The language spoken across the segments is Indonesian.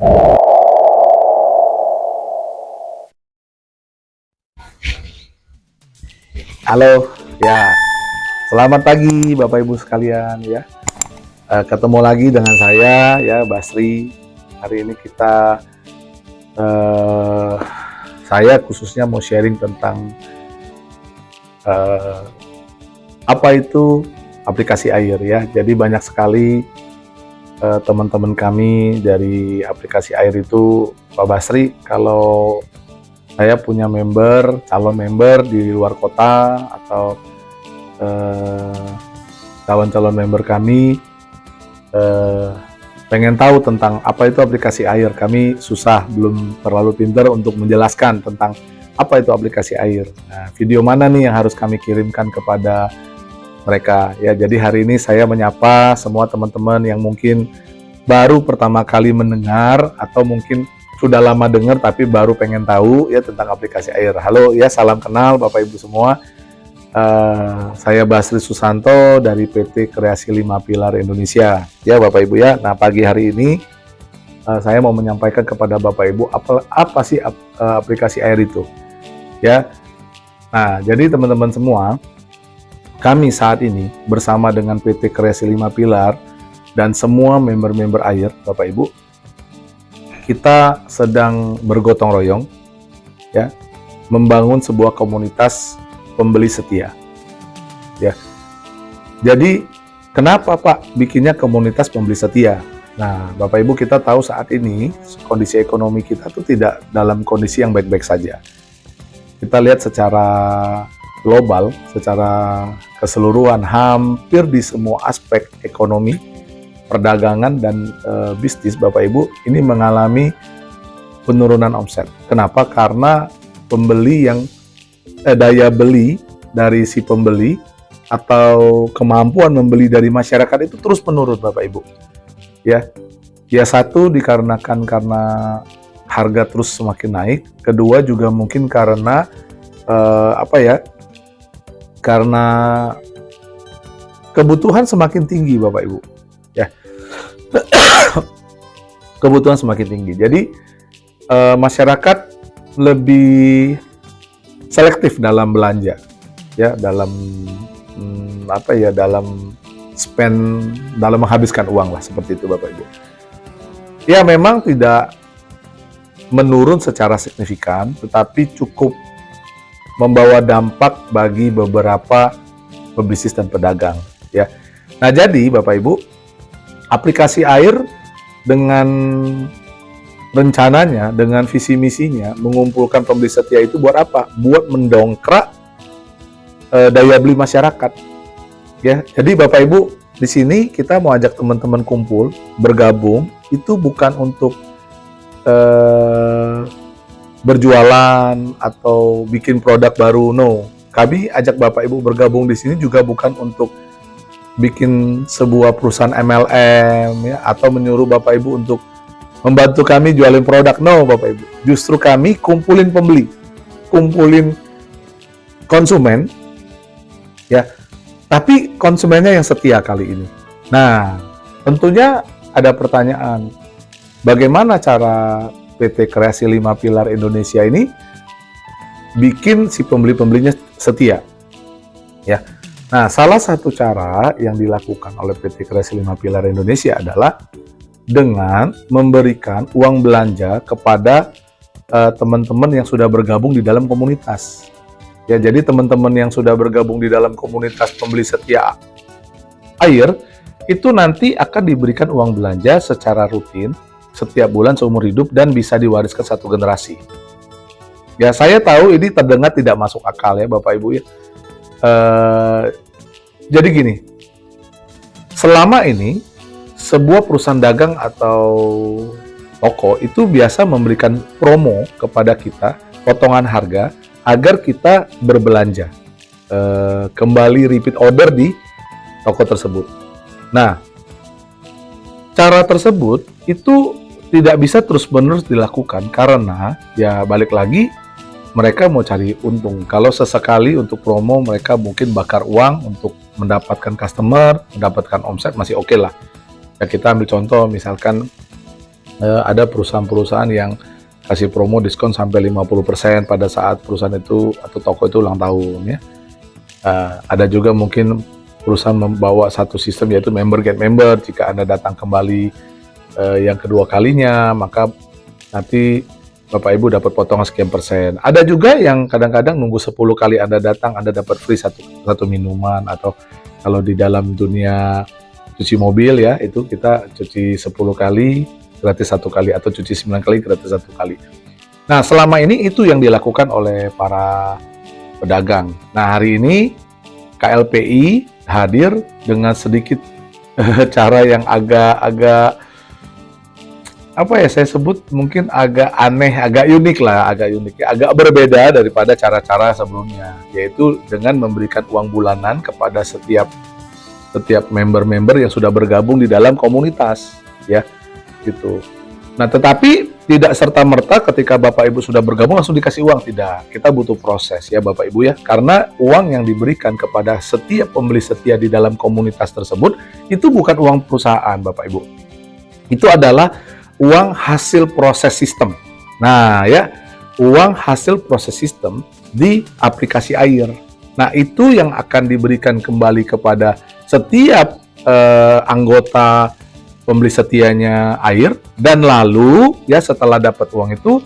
Halo, ya. Selamat pagi Bapak Ibu sekalian ya. Ketemu lagi dengan saya ya Basri. Hari ini saya khususnya mau sharing tentang eh, apa itu aplikasi air ya. Jadi banyak sekali teman-teman kami dari aplikasi air itu, Pak Basri, kalau saya punya calon member di luar kota atau calon-calon member kami pengen tahu tentang apa itu aplikasi air. Kami susah, belum terlalu pintar untuk menjelaskan tentang apa itu aplikasi air. Nah, video mana nih yang harus kami kirimkan kepada mereka ya. Jadi hari ini saya menyapa semua teman-teman yang mungkin baru pertama kali mendengar atau mungkin sudah lama dengar tapi baru pengen tahu ya tentang aplikasi air. Halo ya, salam kenal Bapak Ibu semua. Saya Basri Susanto dari PT Kreasi 5 Pilar Indonesia ya Bapak Ibu ya. Nah, pagi hari ini saya mau menyampaikan kepada Bapak Ibu apa sih aplikasi air itu ya. Nah, jadi teman-teman semua, kami saat ini bersama dengan PT Kreasi 5 Pilar dan semua member-member air Bapak Ibu, kita sedang bergotong royong ya, membangun sebuah komunitas pembeli setia ya. Jadi kenapa Pak bikinnya komunitas pembeli setia? Nah, Bapak Ibu, kita tahu saat ini kondisi ekonomi kita tuh tidak dalam kondisi yang baik-baik saja. Kita lihat secara global, secara keseluruhan, hampir di semua aspek ekonomi, perdagangan dan bisnis Bapak Ibu ini mengalami penurunan omset. Kenapa? Karena daya beli dari si pembeli atau kemampuan membeli dari masyarakat itu terus menurun Bapak Ibu. Ya. Ya, satu dikarenakan karena harga terus semakin naik, kedua juga mungkin karena karena kebutuhan semakin tinggi Bapak Ibu. Ya. Kebutuhan semakin tinggi. Jadi masyarakat lebih selektif dalam belanja, ya, dalam dalam spend, dalam menghabiskan uang lah, seperti itu Bapak Ibu. Ya, memang tidak menurun secara signifikan, tetapi cukup membawa dampak bagi beberapa pebisnis dan pedagang, ya. Nah, jadi Bapak Ibu, aplikasi air dengan rencananya, dengan visi misinya mengumpulkan pembeli setia itu buat apa? Buat mendongkrak daya beli masyarakat. Ya, jadi Bapak Ibu, di sini kita mau ajak teman-teman kumpul, bergabung, itu bukan untuk berjualan atau bikin produk baru, no. Kami ajak Bapak Ibu bergabung di sini juga bukan untuk bikin sebuah perusahaan MLM ya, atau menyuruh Bapak Ibu untuk membantu kami jualin produk, no Bapak Ibu. Justru kami kumpulin pembeli, kumpulin konsumen ya, tapi konsumennya yang setia kali ini. Nah, tentunya ada pertanyaan, bagaimana cara PT Kreasi 5 Pilar Indonesia ini bikin si pembeli-pembelinya setia ya. Nah, salah satu cara yang dilakukan oleh PT Kreasi 5 Pilar Indonesia adalah dengan memberikan uang belanja kepada teman-teman yang sudah bergabung di dalam komunitas. Ya, jadi teman-teman yang sudah bergabung di dalam komunitas pembeli setia air itu nanti akan diberikan uang belanja secara rutin setiap bulan seumur hidup dan bisa diwariskan satu generasi. Ya, saya tahu ini terdengar tidak masuk akal ya Bapak Ibu ya. Jadi gini, selama ini sebuah perusahaan dagang atau toko itu biasa memberikan promo kepada kita, potongan harga, agar kita berbelanja, kembali repeat order di toko tersebut. Nah, cara tersebut itu tidak bisa terus-menerus dilakukan karena ya balik lagi mereka mau cari untung. Kalau sesekali untuk promo mereka mungkin bakar uang untuk mendapatkan customer, mendapatkan omset masih oke lah. Ya, kita ambil contoh misalkan ada perusahaan-perusahaan yang kasih promo diskon sampai 50% pada saat perusahaan itu atau toko itu ulang tahun ya. Ada juga mungkin perusahaan membawa satu sistem yaitu member get member. Jika Anda datang kembali yang kedua kalinya, maka nanti Bapak Ibu dapat potongan sekian persen. Ada juga yang kadang-kadang nunggu 10 kali Anda datang, Anda dapat free satu minuman, atau kalau di dalam dunia cuci mobil ya, itu kita cuci 10 kali gratis 1 kali, atau cuci 9 kali gratis 1 kali. Nah, selama ini itu yang dilakukan oleh para pedagang. Nah, hari ini KLPI hadir dengan sedikit cara yang agak apa ya, saya sebut mungkin agak aneh, agak unik lah, agak berbeda daripada cara-cara sebelumnya, yaitu dengan memberikan uang bulanan kepada setiap member-member yang sudah bergabung di dalam komunitas, ya, gitu. Nah, tetapi tidak serta-merta ketika Bapak Ibu sudah bergabung langsung dikasih uang, tidak. Kita butuh proses ya Bapak Ibu ya, karena uang yang diberikan kepada setiap pembeli setia di dalam komunitas tersebut itu bukan uang perusahaan Bapak Ibu. Itu adalah uang hasil proses sistem. Nah ya, uang hasil proses sistem di aplikasi AIR. Nah, itu yang akan diberikan kembali kepada setiap anggota pembeli setianya AIR, dan lalu ya setelah dapat uang itu,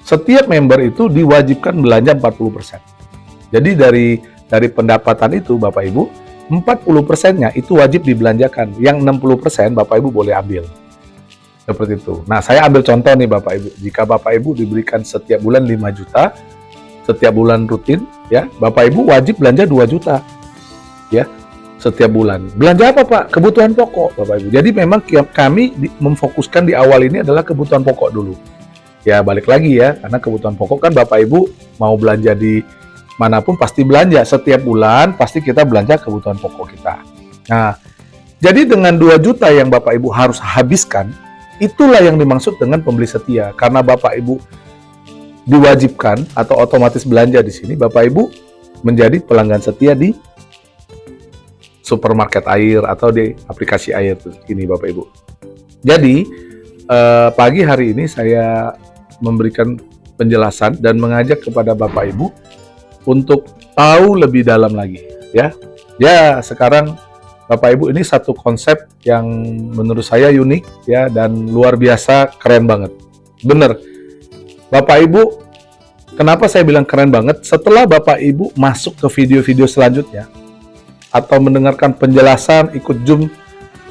setiap member itu diwajibkan belanja 40%. Jadi dari pendapatan itu Bapak Ibu, 40%-nya itu wajib dibelanjakan. Yang 60% Bapak Ibu boleh ambil. Seperti itu. Nah, saya ambil contoh nih Bapak Ibu. Jika Bapak Ibu diberikan setiap bulan 5 juta, setiap bulan rutin, ya, Bapak Ibu wajib belanja 2 juta. Ya, setiap bulan. Belanja apa Pak? Kebutuhan pokok Bapak Ibu. Jadi memang kami memfokuskan di awal ini adalah kebutuhan pokok dulu. Ya, balik lagi ya, karena kebutuhan pokok kan Bapak Ibu mau belanja di manapun pasti belanja. Setiap bulan pasti kita belanja kebutuhan pokok kita. Nah, jadi dengan 2 juta yang Bapak Ibu harus habiskan, itulah yang dimaksud dengan pembeli setia. Karena Bapak Ibu diwajibkan atau otomatis belanja di sini, Bapak Ibu menjadi pelanggan setia di supermarket AIR atau di aplikasi AIR ini Bapak Ibu. Jadi pagi hari ini saya memberikan penjelasan dan mengajak kepada Bapak Ibu untuk tahu lebih dalam lagi ya. Ya, sekarang Bapak Ibu, ini satu konsep yang menurut saya unik ya, dan luar biasa keren banget. Bener, Bapak Ibu, kenapa saya bilang keren banget? Setelah Bapak Ibu masuk ke video-video selanjutnya atau mendengarkan penjelasan, ikut Zoom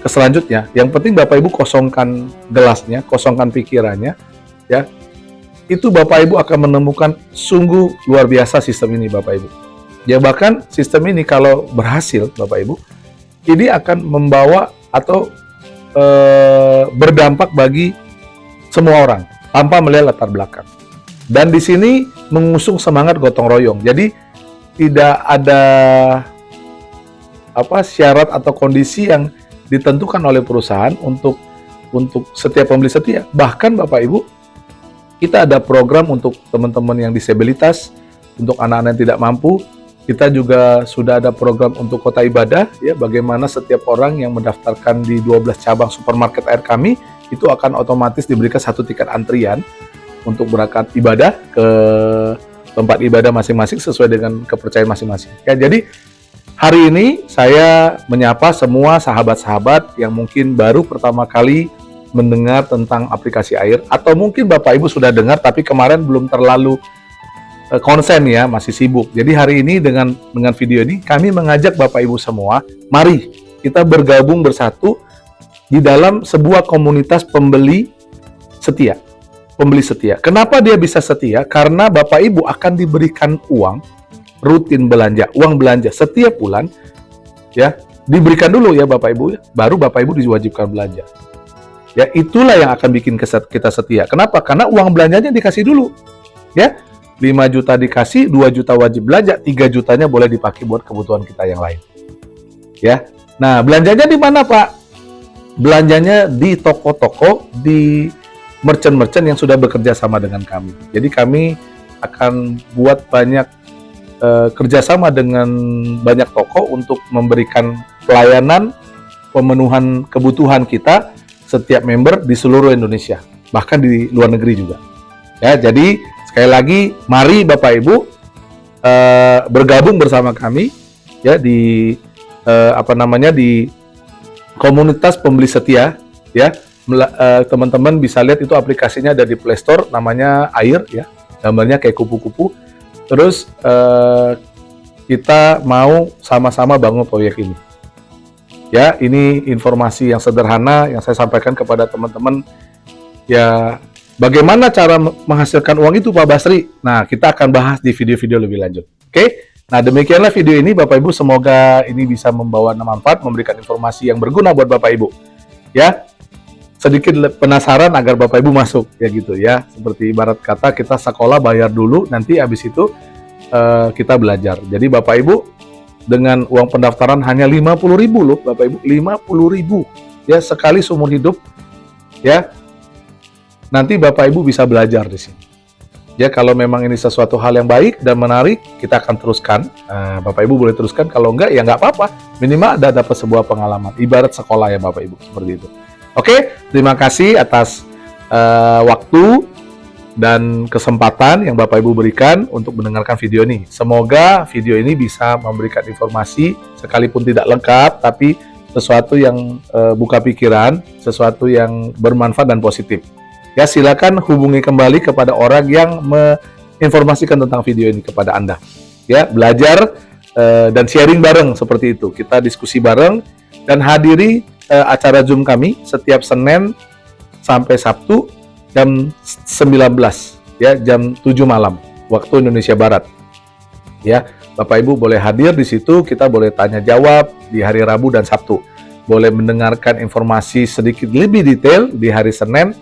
ke selanjutnya, yang penting Bapak Ibu kosongkan gelasnya, kosongkan pikirannya ya. Itu Bapak Ibu akan menemukan sungguh luar biasa sistem ini Bapak Ibu. Ya, bahkan sistem ini kalau berhasil Bapak Ibu, ini akan membawa atau berdampak bagi semua orang tanpa melihat latar belakang. Dan di sini mengusung semangat gotong royong. Jadi tidak ada syarat atau kondisi yang ditentukan oleh perusahaan untuk setiap pembeli setia. Bahkan Bapak Ibu, kita ada program untuk teman-teman yang disabilitas, untuk anak-anak yang tidak mampu. Kita juga sudah ada program untuk kota ibadah, ya, bagaimana setiap orang yang mendaftarkan di 12 cabang supermarket AIR kami, itu akan otomatis diberikan satu tiket antrian untuk berangkat ibadah ke tempat ibadah masing-masing sesuai dengan kepercayaan masing-masing. Ya, jadi hari ini saya menyapa semua sahabat-sahabat yang mungkin baru pertama kali mendengar tentang aplikasi AIR, atau mungkin Bapak Ibu sudah dengar tapi kemarin belum terlalu konsen ya, masih sibuk. Jadi hari ini dengan video ini kami mengajak Bapak Ibu semua, mari kita bergabung bersatu di dalam sebuah komunitas pembeli setia. Pembeli setia. Kenapa dia bisa setia? Karena Bapak Ibu akan diberikan uang rutin belanja, uang belanja setiap bulan ya, diberikan dulu ya Bapak Ibu ya, baru Bapak Ibu diwajibkan belanja. Ya, itulah yang akan bikin kita setia. Kenapa? Karena uang belanjanya dikasih dulu. Ya. 5 juta dikasih, 2 juta wajib belanja, 3 jutanya boleh dipakai buat kebutuhan kita yang lain. Ya. Nah, belanjanya di mana, Pak? Belanjanya di toko-toko, di merchant-merchant yang sudah bekerja sama dengan kami. Jadi kami akan buat banyak kerjasama dengan banyak toko untuk memberikan pelayanan pemenuhan kebutuhan kita setiap member di seluruh Indonesia, bahkan di luar negeri juga. Ya, jadi sekali lagi, mari Bapak Ibu bergabung bersama kami ya di di komunitas pembeli setia ya. Teman-teman bisa lihat itu aplikasinya ada di Play Store, namanya Air ya, gambarnya kayak kupu-kupu. Terus kita mau sama-sama bangun proyek ini. Ya, ini informasi yang sederhana yang saya sampaikan kepada teman-teman. Ya, bagaimana cara menghasilkan uang itu Pak Basri? Nah, kita akan bahas di video-video lebih lanjut. Oke? Nah, demikianlah video ini Bapak Ibu, semoga ini bisa membawa manfaat, memberikan informasi yang berguna buat Bapak Ibu. Ya, sedikit penasaran agar Bapak Ibu masuk ya gitu ya. Seperti ibarat kata kita sekolah bayar dulu, nanti habis itu kita belajar. Jadi Bapak Ibu dengan uang pendaftaran hanya 50.000 loh Bapak Ibu, 50.000 ya sekali seumur hidup ya. Nanti Bapak Ibu bisa belajar di sini. Ya, kalau memang ini sesuatu hal yang baik dan menarik, kita akan teruskan. Bapak Ibu boleh teruskan, kalau enggak ya nggak apa-apa. Minimal ada dapat sebuah pengalaman. Ibarat sekolah ya Bapak Ibu, seperti itu. Oke, terima kasih atas waktu dan kesempatan yang Bapak Ibu berikan untuk mendengarkan video ini. Semoga video ini bisa memberikan informasi, sekalipun tidak lengkap, tapi sesuatu yang buka pikiran, sesuatu yang bermanfaat dan positif. Ya, silakan hubungi kembali kepada orang yang menginformasikan tentang video ini kepada Anda. Ya, belajar dan sharing bareng seperti itu. Kita diskusi bareng dan hadiri acara Zoom kami setiap Senin sampai Sabtu jam 19 ya, jam 7 malam waktu Indonesia Barat. Ya, Bapak Ibu boleh hadir di situ, kita boleh tanya jawab di hari Rabu dan Sabtu. Boleh mendengarkan informasi sedikit lebih detail di hari Senin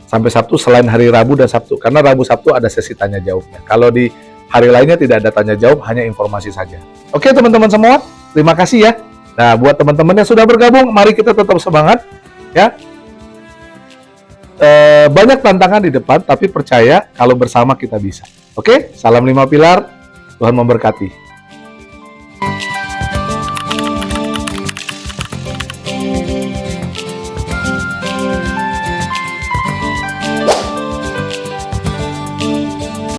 sampai Sabtu selain hari Rabu dan Sabtu, karena Rabu Sabtu ada sesi tanya jawabnya. Kalau di hari lainnya tidak ada tanya jawab, hanya informasi saja. Oke teman-teman semua, terima kasih ya. Nah, buat teman-teman yang sudah bergabung, mari kita tetap semangat ya. Banyak tantangan di depan, tapi percaya kalau bersama kita bisa. Oke, salam 5 pilar, Tuhan memberkati.